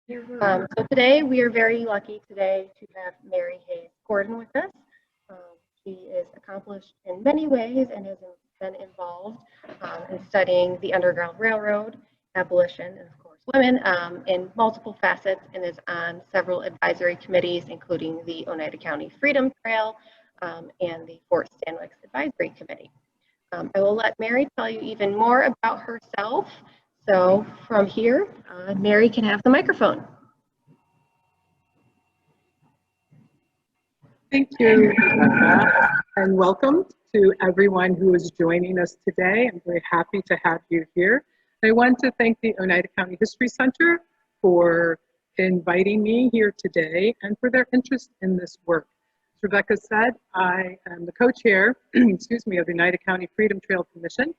So today we are very lucky today to have Mary Hayes Gordon with us. She is accomplished in many ways and has been involved in studying the Underground Railroad, abolition, and of course women in multiple facets, and is on several advisory committees, including the Oneida County Freedom Trail and the Fort Stanwix Advisory Committee. I will let Mary tell you even more about herself. So from here, Mary can have the microphone. Thank you, Rebecca, and welcome to everyone who is joining us today. I'm very happy to have you here. I want to thank the Oneida County History Center for inviting me here today and for their interest in this work. As Rebecca said, I am the co-chair, excuse me, of the Oneida County Freedom Trail Commission.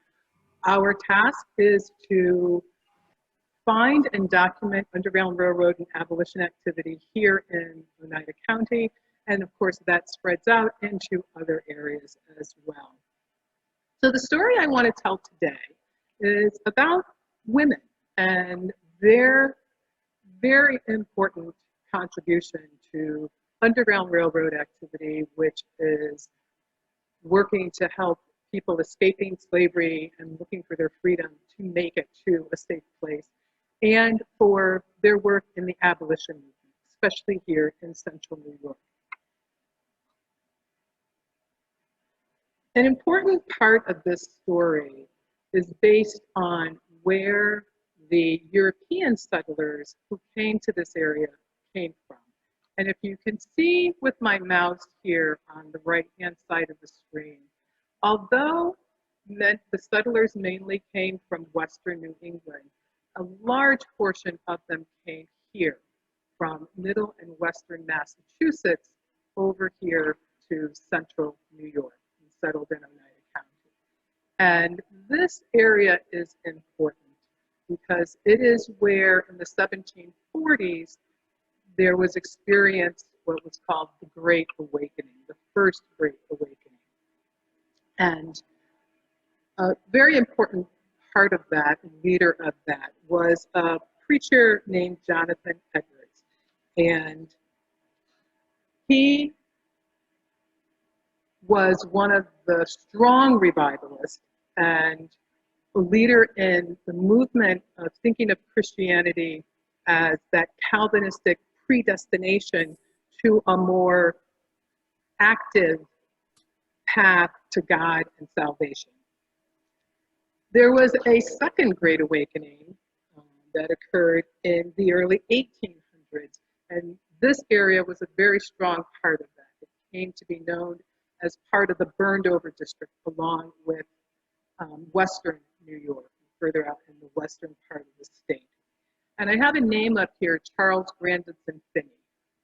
Our task is to find and document Underground Railroad and Abolition activity here in Oneida County. And of course, that spreads out into other areas as well. So the story I want to tell today is about women and their very important contribution to Underground Railroad activity, which is working to help people escaping slavery and looking for their freedom to make it to a safe place, and for their work in the abolition movement, especially here in central New York. An important part of this story is based on where the European settlers who came to this area came from. And if you can see with my mouse here on the right-hand side of the screen, although the settlers mainly came from Western New England, a large portion of them came here from Middle and Western Massachusetts over here to central New York. Settled in Oneida County. And this area is important because it is where in the 1740s there was experienced what was called the Great Awakening, the first Great Awakening. And a very important part of that, leader of that, was a preacher named Jonathan Everett. And he was one of the strong revivalists and a leader in the movement of thinking of Christianity as that Calvinistic predestination to a more active path to God and salvation. There was a second Great Awakening that occurred in the early 1800s, and this area was a very strong part of that. It came to be known as part of the burned over district along with Western New York, further out in the western part of the state. And I have a name up here, Charles Grandison Finney,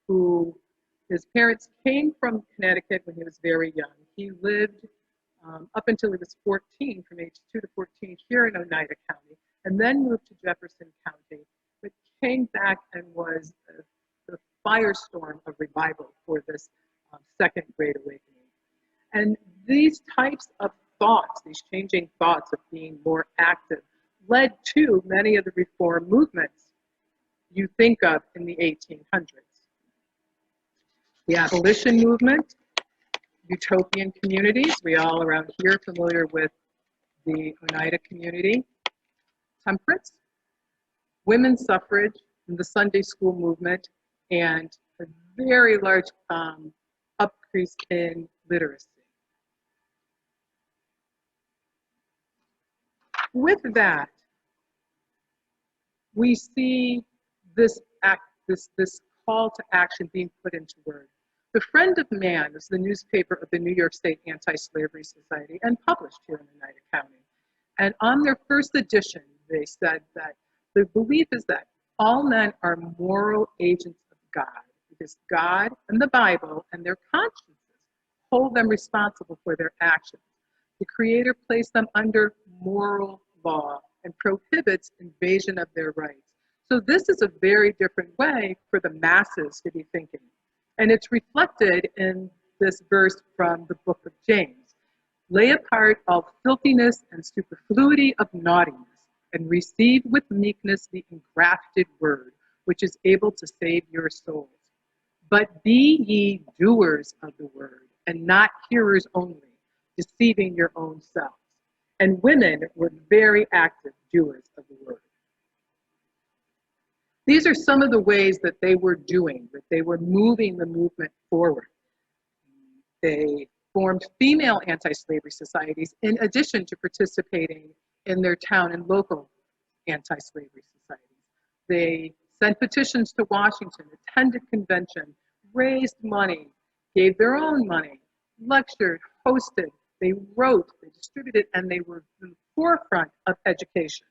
who his parents came from Connecticut when he was very young. He lived up until he was 14, from age 2 to 14 here in Oneida County, and then moved to Jefferson County, but came back and was the firestorm of revival for this second Great Awakening. And these types of thoughts, these changing thoughts of being more active, led to many of the reform movements you think of in the 1800s. The abolition movement, utopian communities, we all around here are familiar with the Oneida community, temperance, women's suffrage, and the Sunday school movement, and a very large increase in literacy. With that, we see this call to action being put into words. The Friend of Man is the newspaper of the New York State Anti-Slavery Society and published here in Oneida County. And on their first edition, they said that the belief is that all men are moral agents of God, because God and the Bible and their consciences hold them responsible for their actions. The Creator placed them under moral law and prohibits invasion of their rights. So this is a very different way for the masses to be thinking. And it's reflected in this verse from the book of James. Lay apart all filthiness and superfluity of naughtiness, and receive with meekness the engrafted word, which is able to save your souls. But be ye doers of the word, and not hearers only, deceiving your own selves. And women were very active doers of the word. These are some of the ways that they were doing, that they were moving the movement forward. They formed female anti-slavery societies in addition to participating in their town and local anti-slavery societies. They sent petitions to Washington, attended convention, raised money, gave their own money, lectured, hosted, they wrote, they distributed, and they were in the forefront of education.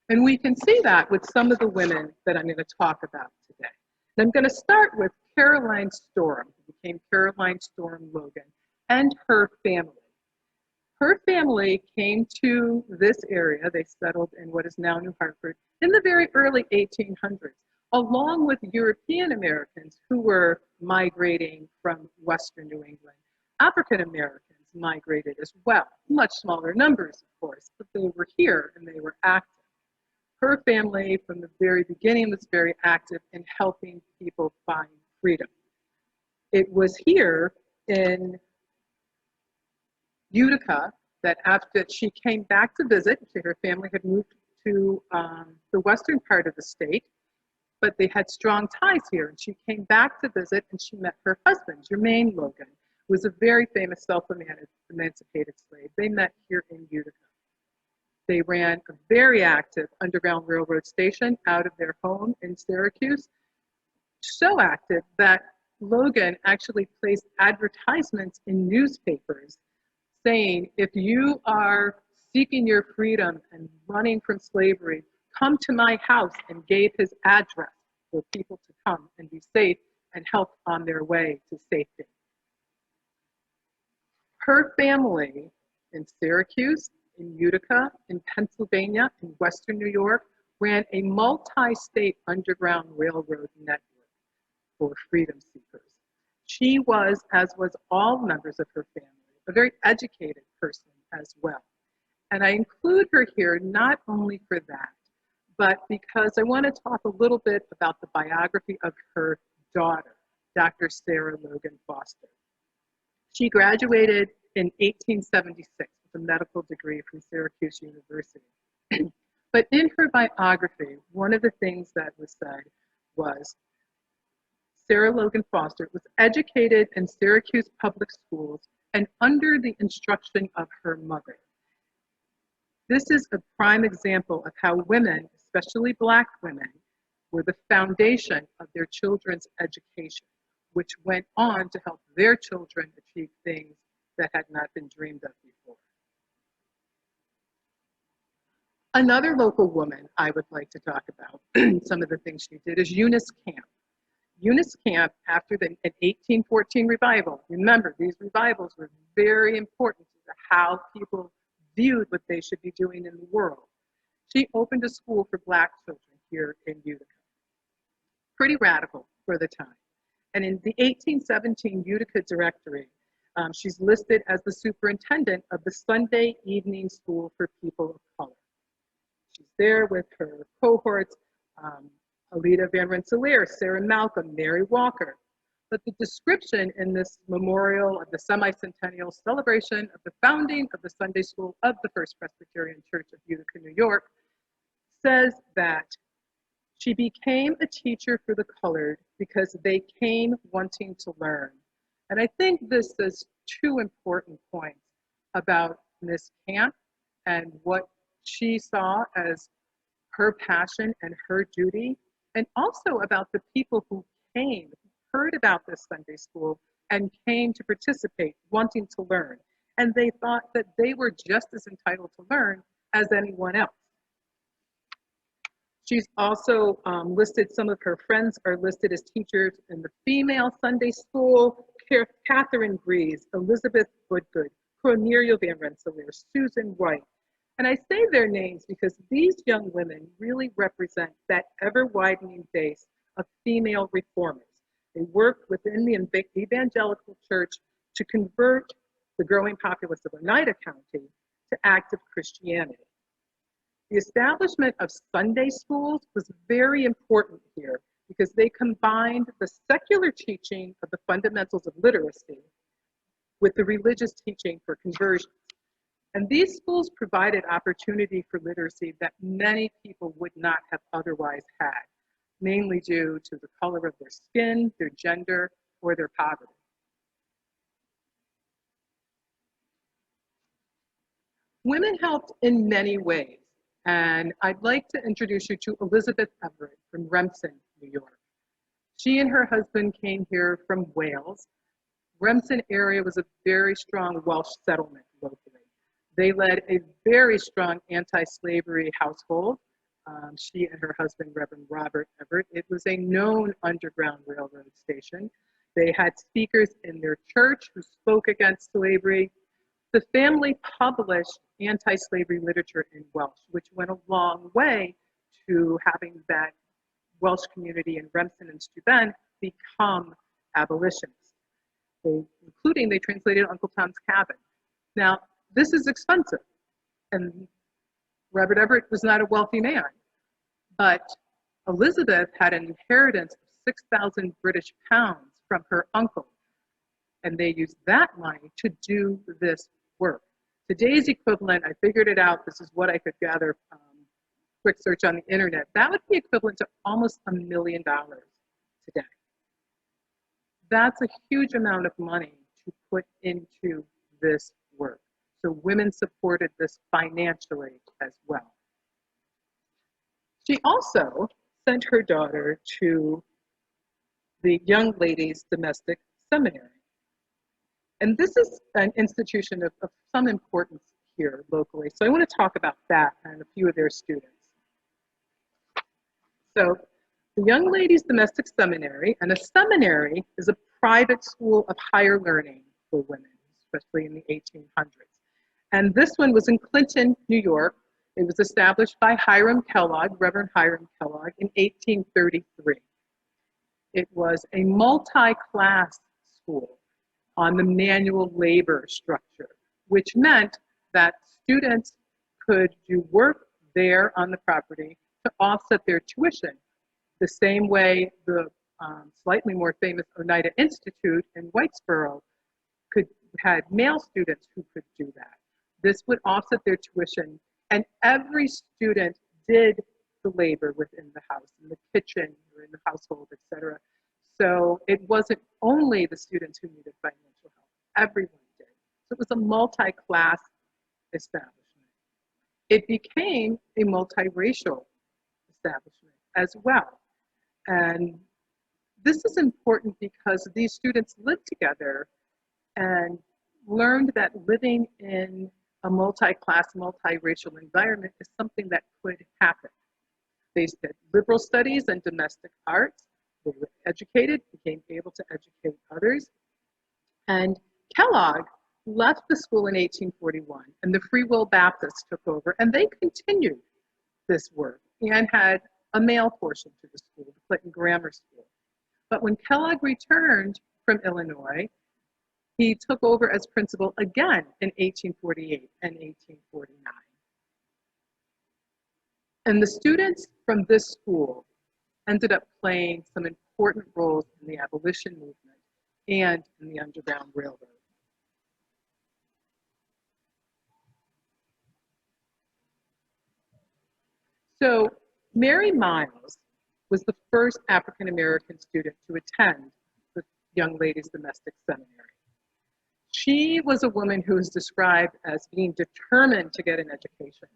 And we can see that with some of the women that I'm going to talk about today. And I'm going to start with Caroline Storm, who became Caroline Storm Logan, and her family. Her family came to this area, they settled in what is now New Hartford, in the very early 1800s, along with European Americans who were migrating from Western New England. African Americans migrated as well, much smaller numbers, of course, but they were here and they were active. Her family, from the very beginning, was very active in helping people find freedom. It was here in Utica that after she came back to visit, her family had moved to the western part of the state, but they had strong ties here. And she came back to visit and she met her husband, Jermaine Logan, who was a very famous self-emancipated slave. They met here in Utica. They ran a very active Underground Railroad station out of their home in Syracuse, so active that Logan actually placed advertisements in newspapers saying, if you are seeking your freedom and running from slavery, come to my house, and gave his address for people to come and be safe and help on their way to safety. Her family in Syracuse, in Utica, in Pennsylvania, in Western New York, ran a multi-state Underground Railroad network for freedom seekers. She was, as was all members of her family, a very educated person as well. And I include her here not only for that, but because I want to talk a little bit about the biography of her daughter, Dr. Sarah Logan Foster. She graduated in 1876 with a medical degree from Syracuse University. But in her biography, one of the things that was said was, Sarah Logan Foster was educated in Syracuse public schools and under the instruction of her mother. This is a prime example of how women, especially Black women, were the foundation of their children's education, which went on to help their children achieve things that had not been dreamed of before. Another local woman I would like to talk about, some of the things she did, is Eunice Camp. Eunice Camp, after an 1814 revival, remember these revivals were very important to how people viewed what they should be doing in the world. She opened a school for Black children here in Utica. Pretty radical for the time. And in the 1817 Utica Directory, she's listed as the superintendent of the Sunday Evening School for People of Color. She's there with her cohorts, Alida Van Rensselaer, Sarah Malcolm, Mary Walker. But the description in this memorial of the semi-centennial celebration of the founding of the Sunday School of the First Presbyterian Church of Utica, New York, says that she became a teacher for the colored because they came wanting to learn. And I think this is two important points about Miss Camp and what she saw as her passion and her duty, and also about the people who came, heard about this Sunday school, and came to participate, wanting to learn. And they thought that they were just as entitled to learn as anyone else. She's also listed, some of her friends are listed as teachers in the female Sunday school, Catherine Breeze, Elizabeth Woodgood, Cornelia Van Rensselaer, Susan Wright. And I say their names because these young women really represent that ever-widening base of female reformers. They worked within the evangelical church to convert the growing populace of Oneida County to active Christianity. The establishment of Sunday schools was very important here because they combined the secular teaching of the fundamentals of literacy with the religious teaching for conversion. And these schools provided opportunity for literacy that many people would not have otherwise had, mainly due to the color of their skin, their gender, or their poverty. Women helped in many ways, and I'd like to introduce you to Elizabeth Everett from Remsen, New York. She and her husband came here from Wales. Remsen area was a very strong Welsh settlement locally. They led a very strong anti-slavery household. She and her husband, Reverend Robert Everett. It was a known Underground Railroad station. They had speakers in their church who spoke against slavery. The family published anti-slavery literature in Welsh, which went a long way to having that Welsh community in Remsen and Steuben become abolitionists. They translated Uncle Tom's Cabin. Now, this is expensive, and Robert Everett was not a wealthy man, but Elizabeth had an inheritance of 6,000 British pounds from her uncle, and they used that money to do this work. Today's equivalent, I figured it out, this is what I could gather, quick search on the internet, that would be equivalent to almost $1 million today. That's a huge amount of money to put into this work. So women supported this financially as well. She also sent her daughter to the Young Ladies Domestic Seminary. And this is an institution of some importance here locally. So I want to talk about that and a few of their students. So the Young Ladies Domestic Seminary, and a seminary is a private school of higher learning for women, especially in the 1800s. And this one was in Clinton, New York. It was established by Hiram Kellogg, Reverend Hiram Kellogg, in 1833. It was a multi-class school on the manual labor structure, which meant that students could do work there on the property to offset their tuition, the same way the slightly more famous Oneida Institute in Whitesboro had male students who could do that. This would offset their tuition, and every student did the labor within the house, in the kitchen, or in the household, etc. So it wasn't only the students who needed financial help, everyone did. So it was a multi-class establishment. It became a multiracial establishment as well. And this is important because these students lived together and learned that living in a multi-class, multiracial environment is something that could happen. They did liberal studies and domestic arts. They were educated, became able to educate others. And Kellogg left the school in 1841, and the Free Will Baptists took over, and they continued this work and had a male portion to the school, the Clinton Grammar School. But when Kellogg returned from Illinois, he took over as principal again in 1848 and 1849. And the students from this school ended up playing some important roles in the abolition movement and in the Underground Railroad. So Mary Miles was the first African-American student to attend the Young Ladies Domestic Seminary. She was a woman who is described as being determined to get an education.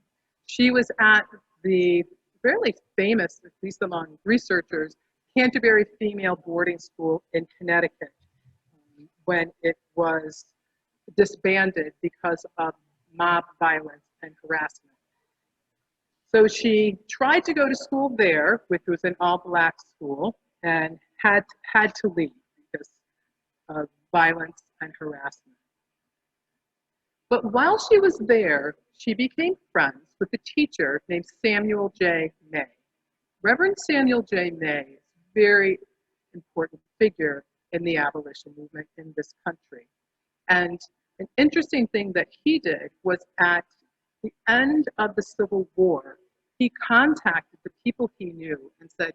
She was at the fairly famous, at least among researchers, Canterbury Female Boarding School in Connecticut when it was disbanded because of mob violence and harassment. So she tried to go to school there, which was an all-black school, and had to leave because of violence and harassment. But while she was there, she became friends with a teacher named Samuel J. May. Reverend Samuel J. May is a very important figure in the abolition movement in this country. And an interesting thing that he did was at the end of the Civil War, he contacted the people he knew and said,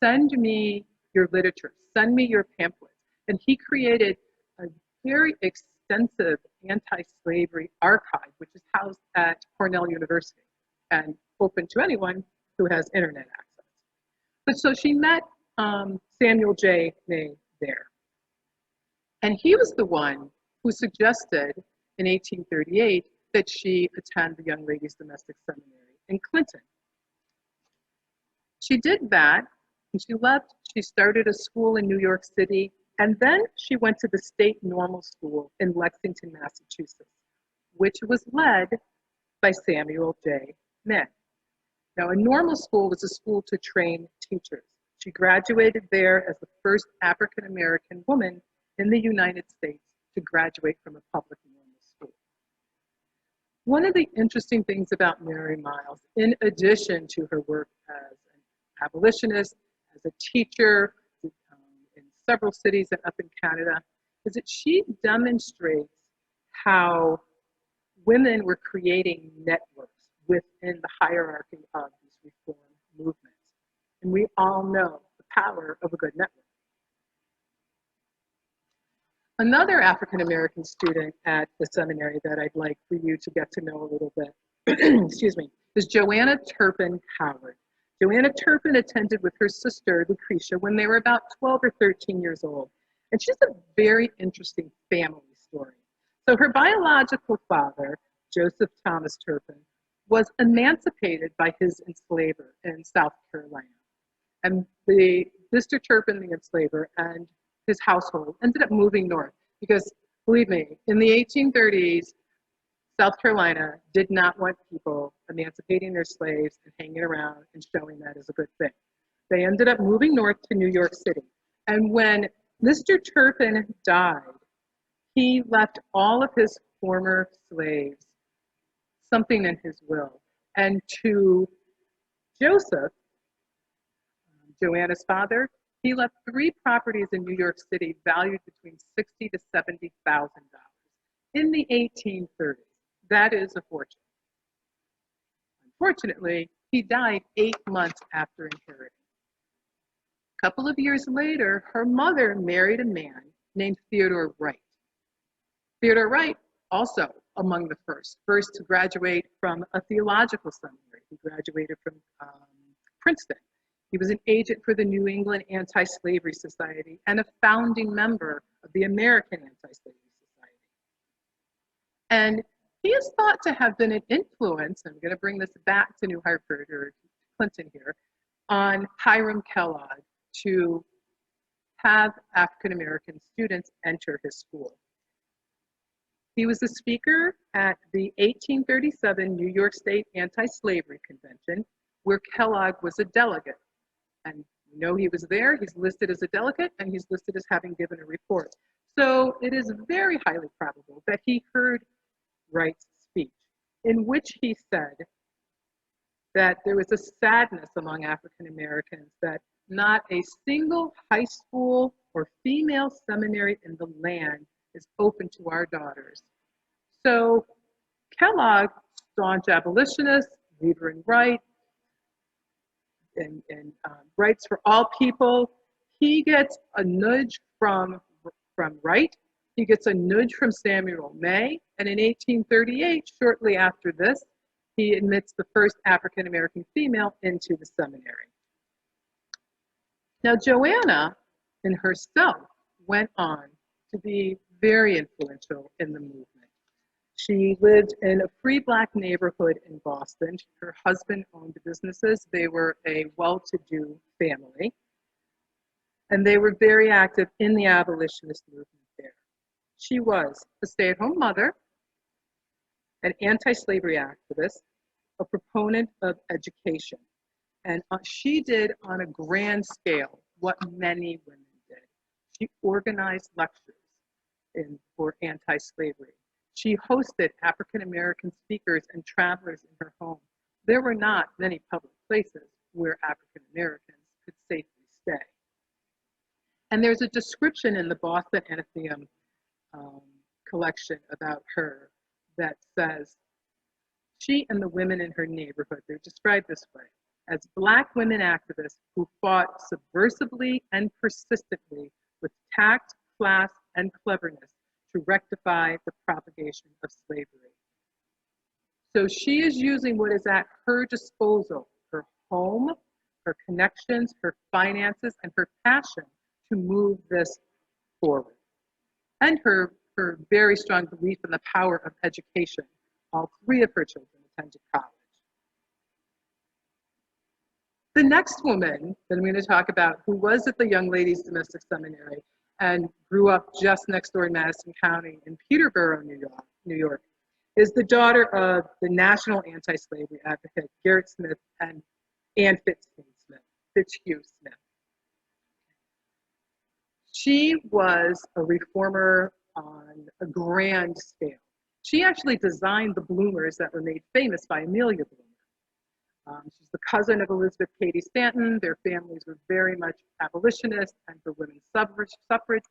send me your literature, send me your pamphlets. And he created a very extensive anti-slavery archive, which is housed at Cornell University and open to anyone who has internet access. But so she met Samuel J. May there. And he was the one who suggested in 1838 that she attend the Young Ladies Domestic Seminary in Clinton. She did that, and she left. She started a school in New York City, and then she went to the State Normal School in Lexington, Massachusetts, which was led by Samuel J. May. Now, a normal school was a school to train teachers. She graduated there as the first African-American woman in the United States to graduate from a public normal school. One of the interesting things about Mary Miles, in addition to her work as an abolitionist, as a teacher in several cities and up in Canada, is that she demonstrates how women were creating networks within the hierarchy of these reform movements. And we all know the power of a good network. Another African-American student at the seminary that I'd like for you to get to know a little bit, excuse me, is Joanna Turpin Howard. Joanna Turpin attended with her sister, Lucretia, when they were about 12 or 13 years old. And she's a very interesting family story. So her biological father, Joseph Thomas Turpin, was emancipated by his enslaver in South Carolina. And Mr. Turpin, the enslaver, and his household ended up moving north because, believe me, in the 1830s, South Carolina did not want people emancipating their slaves and hanging around and showing that as a good thing. They ended up moving north to New York City. And when Mr. Turpin died, he left all of his former slaves something in his will. And to Joseph, Joanna's father, he left 3 properties in New York City valued between $60,000 to $70,000 in the 1830s. That is a fortune. Unfortunately, he died 8 months after inheriting. A couple of years later, her mother married a man named Theodore Wright. Theodore Wright, also among the first to graduate from a theological seminary. He graduated from Princeton. He was an agent for the New England Anti-Slavery Society and a founding member of the American Anti-Slavery Society. And he is thought to have been an influence, I'm going to bring this back to New Hartford or Clinton here, on Hiram Kellogg to have African-American students enter his school. He was a speaker at the 1837 New York State Anti-Slavery Convention, where Kellogg was a delegate. And we know he was there, he's listed as a delegate, and he's listed as having given a report. So it is very highly probable that he heard Wright's speech, in which he said that there was a sadness among African Americans that not a single high school or female seminary in the land is open to our daughters. So Kellogg, staunch abolitionist, leader in Wright, and Rights for All People, he gets a nudge from Wright. He gets a nudge from Samuel May, and in 1838, shortly after this, he admits the first African-American female into the seminary. Now, Joanna, in herself, went on to be very influential in the movement. She lived in a free Black neighborhood in Boston. Her husband owned businesses. They were a well-to-do family, and they were very active in the abolitionist movement there. She was a stay-at-home mother, an anti-slavery activist, a proponent of education. And she did on a grand scale what many women did. She organized lectures for anti-slavery. She hosted African-American speakers and travelers in her home. There were not many public places where African-Americans could safely stay. And there's a description in the Boston Athenaeum collection about her that says, She and the women in her neighborhood, they're described this way, as Black women activists who fought subversively and persistently with tact, class, and cleverness to rectify the propagation of slavery. So she is using what is at her disposal, her home, her connections, her finances, and her passion to move this forward. And her very strong belief in the power of education. All three of her children attended college. The next woman that I'm going to talk about, who was at the Young Ladies Domestic Seminary and grew up just next door in Madison County in Peterborough, New York, is the daughter of the national anti-slavery advocate Gerrit Smith and Ann Fitzhugh Smith. She was a reformer on a grand scale. She actually designed the bloomers that were made famous by Amelia Bloomer. She's the cousin of Elizabeth Cady Stanton. Their families were very much abolitionist and for women's suffrage,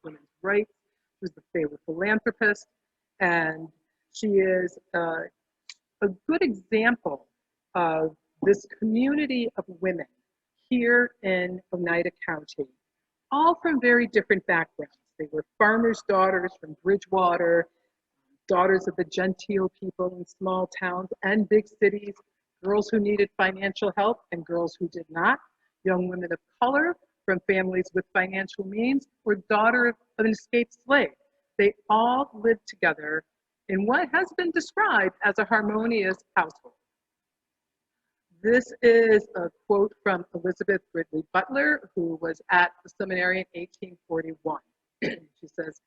women's rights. She was the favorite philanthropist. And she is a good example of this community of women here in Oneida County, all from very different backgrounds. They were farmers' daughters from Bridgewater, daughters of the genteel people in small towns and big cities, girls who needed financial help and girls who did not, young women of color from families with financial means, or daughter of an escaped slave. They all lived together in what has been described as a harmonious household. This is a quote from Elizabeth Ridley Butler, who was at the seminary in 1841. She says,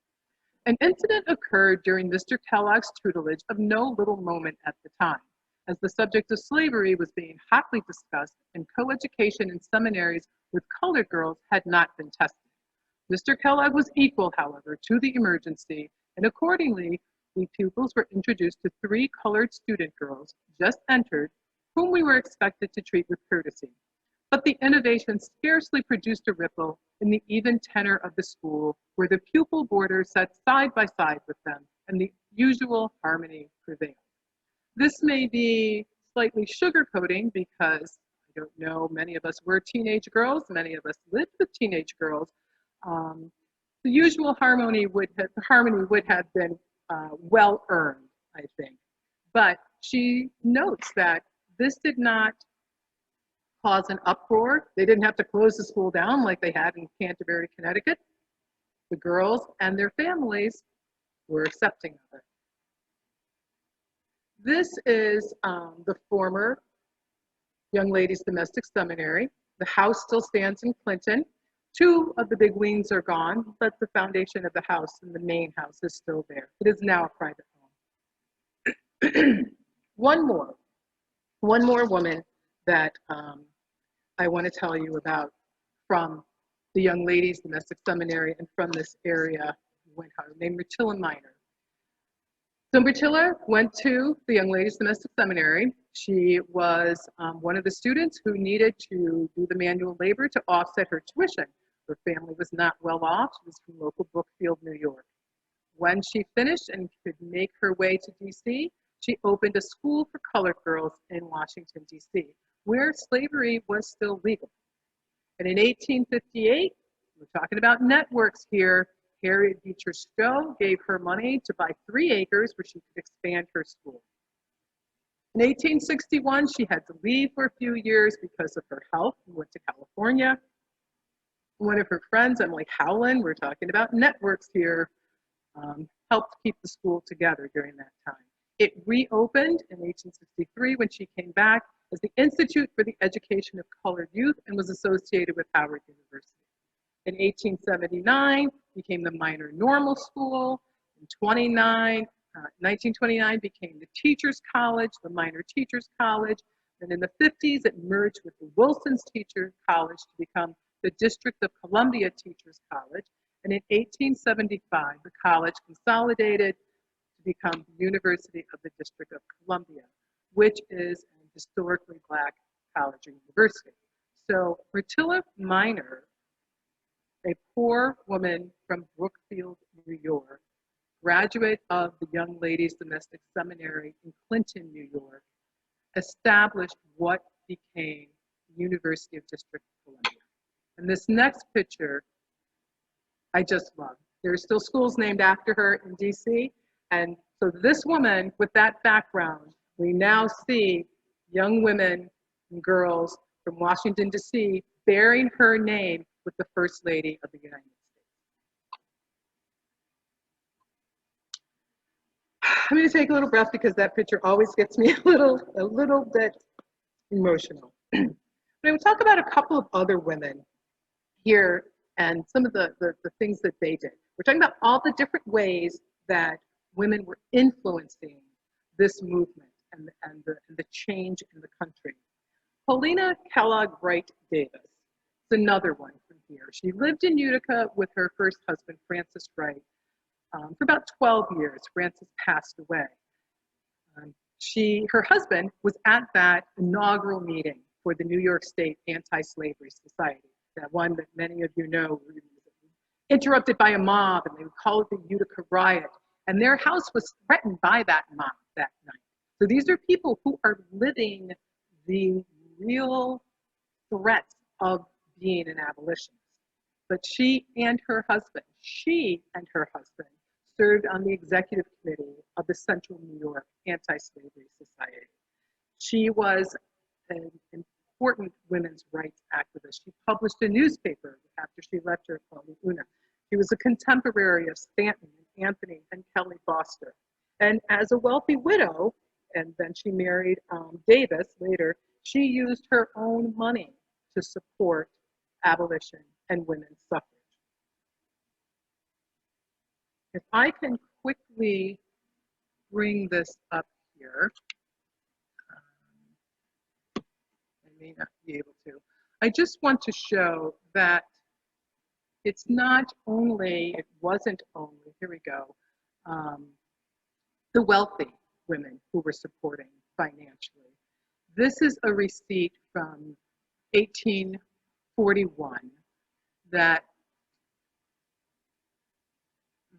"An incident occurred during Mr. Kellogg's tutelage of no little moment at the time, as the subject of slavery was being hotly discussed and coeducation in seminaries with colored girls had not been tested. Mr. Kellogg was equal, however, to the emergency, and accordingly, we pupils were introduced to 3 colored student girls just entered, whom we were expected to treat with courtesy. But the innovation scarcely produced a ripple in the even tenor of the school, where the pupil boarders sat side by side with them, and the usual harmony prevailed." This may be slightly sugarcoating because, I don't know, many of us were teenage girls, many of us lived with teenage girls. The usual harmony would have been well earned, I think. But she notes that this did not cause an uproar. They didn't have to close the school down like they had in Canterbury, Connecticut. The girls and their families were accepting of it. This is the former Young Ladies Domestic Seminary. The house still stands in Clinton. 2 of the big wings are gone, but the foundation of the house and the main house is still there. It is now a private home. One more woman that I want to tell you about from the Young Ladies Domestic Seminary and from this area, named Fratilla Minor. So Fratilla went to the Young Ladies Domestic Seminary. She was one of the students who needed to do the manual labor to offset her tuition. Her family was not well off. She was from local Brookfield, New York. When she finished and could make her way to DC, she opened a school for colored girls in Washington, DC, where slavery was still legal. And in 1858, we're talking about networks here, Harriet Beecher Stowe gave her money to buy 3 acres where she could expand her school. In 1861, she had to leave for a few years because of her health and went to California. One of her friends, Emily Howland, we're talking about networks here, helped keep the school together during that time. It reopened in 1863 when she came back as the Institute for the Education of Colored Youth and was associated with Howard University. In 1879, became the Minor Normal School. In 1929, became the Teachers College, the Minor Teachers College. And in the 50s, it merged with the Wilson's Teachers College to become the District of Columbia Teachers College. And in 1875, the college consolidated to become the University of the District of Columbia, which is an historically Black college or university. So Fratilla Minor, a poor woman from Brookfield, New York, graduate of the Young Ladies Domestic Seminary in Clinton, New York, established what became University of District of Columbia. And this next picture, I just love. There are still schools named after her in DC. And so this woman with that background, we now see young women and girls from Washington, DC bearing her name with the First Lady of the United States. I'm going to take a little breath because that picture always gets me a little bit emotional. But I would talk about a couple of other women here and some of the things that they did. We're talking about all the different ways that women were influencing this movement and the change in the country. Paulina Kellogg Wright Davis is another one from here. She lived in Utica with her first husband, Francis Wright, for about 12 years. Francis passed away. Her husband was at that inaugural meeting for the New York State Anti-Slavery Society, that one that many of you know, interrupted by a mob, and they would call it the Utica riot. And their house was threatened by that mob that night. So these are people who are living the real threats of being an abolitionist. But she and her husband served on the executive committee of the Central New York Anti-Slavery Society. She was an important women's rights activist. She published a newspaper after she left her Paulina. She was a contemporary of Stanton and Anthony and Kelly Foster. And as a wealthy widow, and then she married Davis later, she used her own money to support abolition and women's suffrage. If I can quickly bring this up here, I may not be able to. I just want to show that it wasn't only, here we go, the wealthy women who were supporting financially. This is a receipt from 1841 that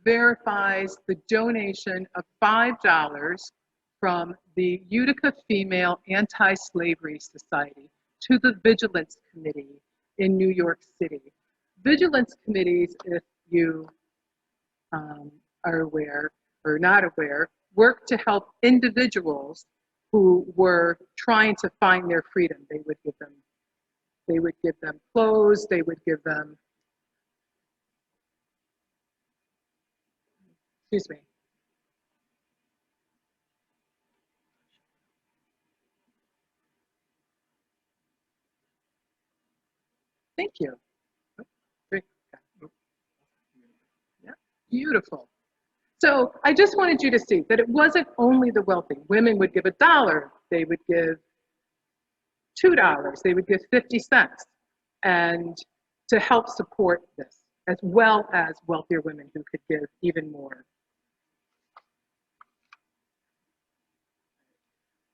verifies the donation of $5 from the Utica Female Anti-Slavery Society to the Vigilance Committee in New York City. Vigilance committees, if you are aware or not aware, work to help individuals who were trying to find their freedom. They would give them clothes, they would give them, excuse me. Thank you. Yeah, beautiful. So I just wanted you to see that it wasn't only the wealthy. Women would give $1, they would give $2, they would give 50 cents, and to help support this, as well as wealthier women who could give even more.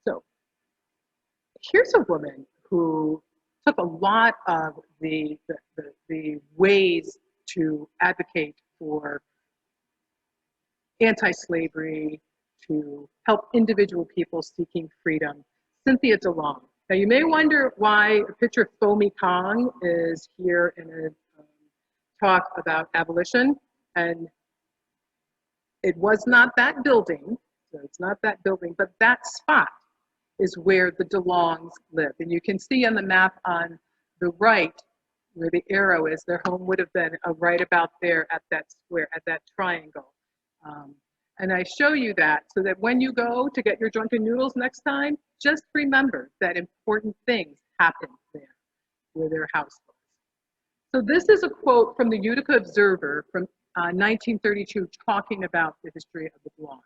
So here's a woman who took a lot of the ways to advocate for anti-slavery, to help individual people seeking freedom, Cynthia DeLong. Now you may wonder why a picture of Foamy Kong is here in a talk about abolition, and it was not that building, so it's not that building, but that spot is where the DeLongs lived. And you can see on the map on the right, where the arrow is, their home would have been right about there at that square, at that triangle. And I show you that so that when you go to get your drunken noodles next time, just remember that important things happened there, where their house was. So this is a quote from the Utica Observer from 1932, talking about the history of the DeLongs.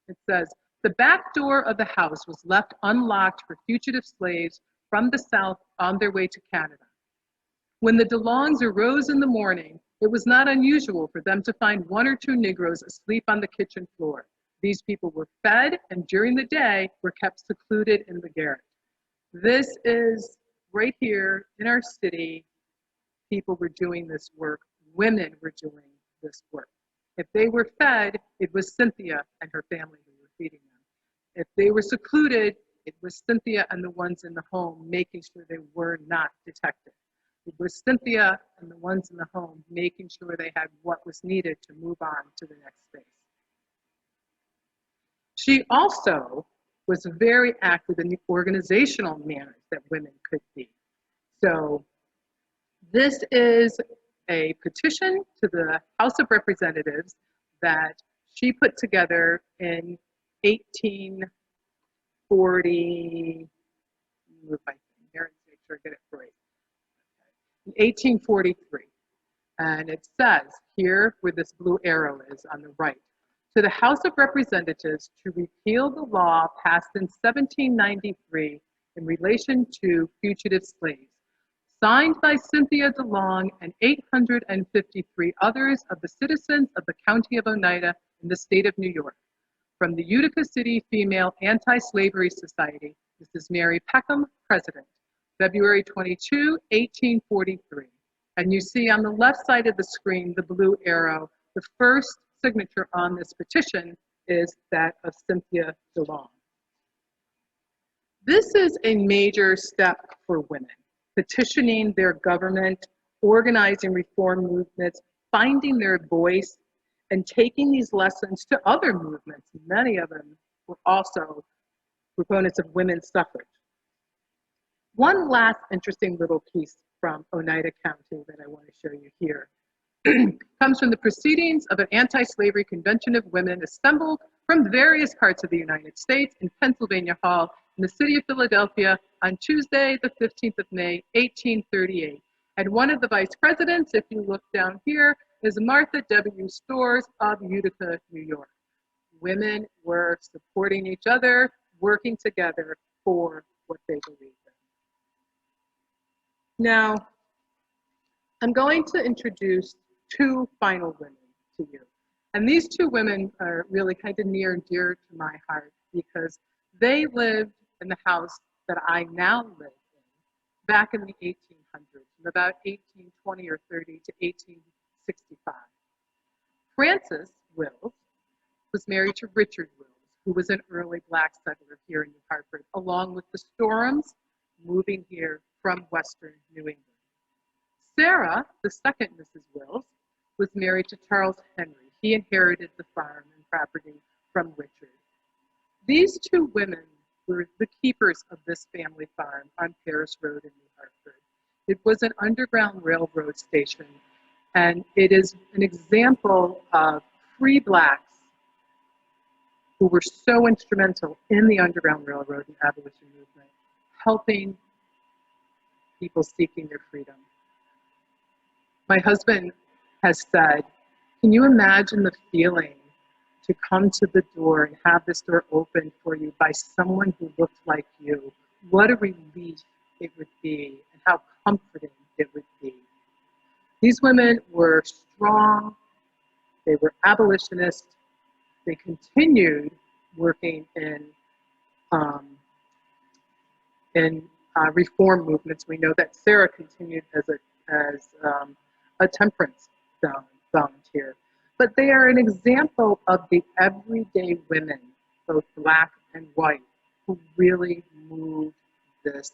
It says, "The back door of the house was left unlocked for fugitive slaves from the South on their way to Canada. When the DeLongs arose in the morning, it was not unusual for them to find 1 or 2 Negroes asleep on the kitchen floor. These people were fed and during the day were kept secluded in the garret." This is right here in our city. People were doing this work. Women were doing this work. If they were fed, it was Cynthia and her family who were feeding them. If they were secluded, It was Cynthia and the ones in the home making sure they were not detected. It was Cynthia and the ones in the home making sure they had what was needed to move on to the next phase. She also was very active in the organizational manners that women could be. So this is a petition to the House of Representatives that she put together in 1840, move my thing here and make sure I get it right. In 1843. And it says here where this blue arrow is on the right, to the House of Representatives to repeal the law passed in 1793 in relation to fugitive slaves, signed by Cynthia DeLong and 853 others of the citizens of the County of Oneida in the state of New York. From the Utica City Female Anti-Slavery Society, this is Mary Peckham, President, February 22, 1843. And you see on the left side of the screen, the blue arrow. The first signature on this petition is that of Cynthia DeLong. This is a major step for women, petitioning their government, organizing reform movements, finding their voice, and taking these lessons to other movements. Many of them were also proponents of women's suffrage. One last interesting little piece from Oneida County that I want to show you here comes from the proceedings of an anti-slavery convention of women assembled from various parts of the United States in Pennsylvania Hall in the city of Philadelphia on Tuesday, the 15th of May, 1838. And one of the vice presidents, if you look down here, is Martha W. Storrs of Utica, New York. Women were supporting each other, working together for what they believed in. Now, I'm going to introduce two final women to you. And these two women are really kind of near and dear to my heart because they lived in the house that I now live in back in the 1800s, from about 1820 or 30 to 1865. Frances Wills was married to Richard Wills, who was an early black settler here in New Hartford, along with the Storms moving here from Western New England. Sarah, the second Mrs. Wills, was married to Charles Henry. He inherited the farm and property from Richard. These two women were the keepers of this family farm on Paris Road in New Hartford. It was an Underground Railroad station, and it is an example of free blacks who were so instrumental in the Underground Railroad and Abolition movement, helping people seeking their freedom. My husband has said, can you imagine the feeling to come to the door and have this door opened for you by someone who looked like you? What a relief it would be, and how comforting it would be. These women were strong, they were abolitionists, they continued working in reform movements. We know that Sarah continued as a temperance volunteer. But they are an example of the everyday women, both black and white, who really moved this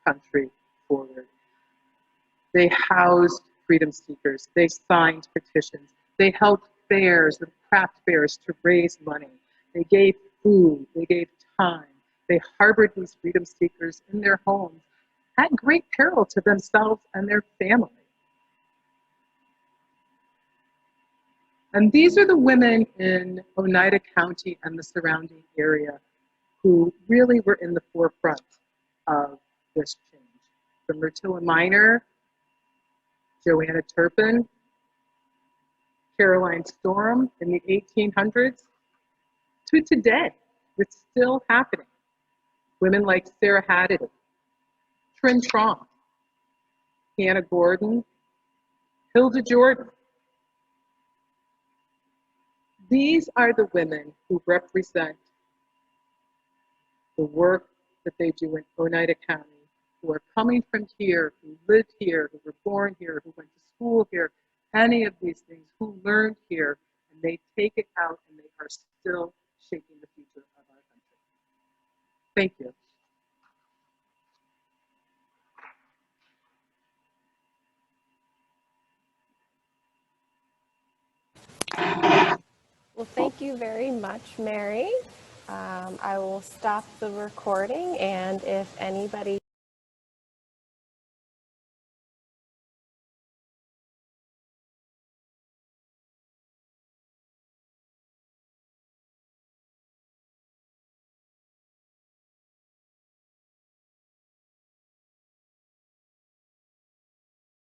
country forward. They housed freedom seekers, they signed petitions, they held fairs and craft fairs to raise money. They gave food, they gave time. They harbored these freedom seekers in their homes at great peril to themselves and their family. And these are the women in Oneida County and the surrounding area who really were in the forefront of this change. From Fratilla Minor, Joanna Turpin, Caroline Storm in the 1800s, to today, it's still happening. Women like Sarah Haddady, Trin Tromp, Hannah Gordon, Hilda Jordan. These are the women who represent the work that they do in Oneida County, who are coming from here, who lived here, who were born here, who went to school here, any of these things, who learned here, and they take it out and they are still shaping the future of our country. Thank you. Well, thank you very much, Mary. I will stop the recording, and if anybody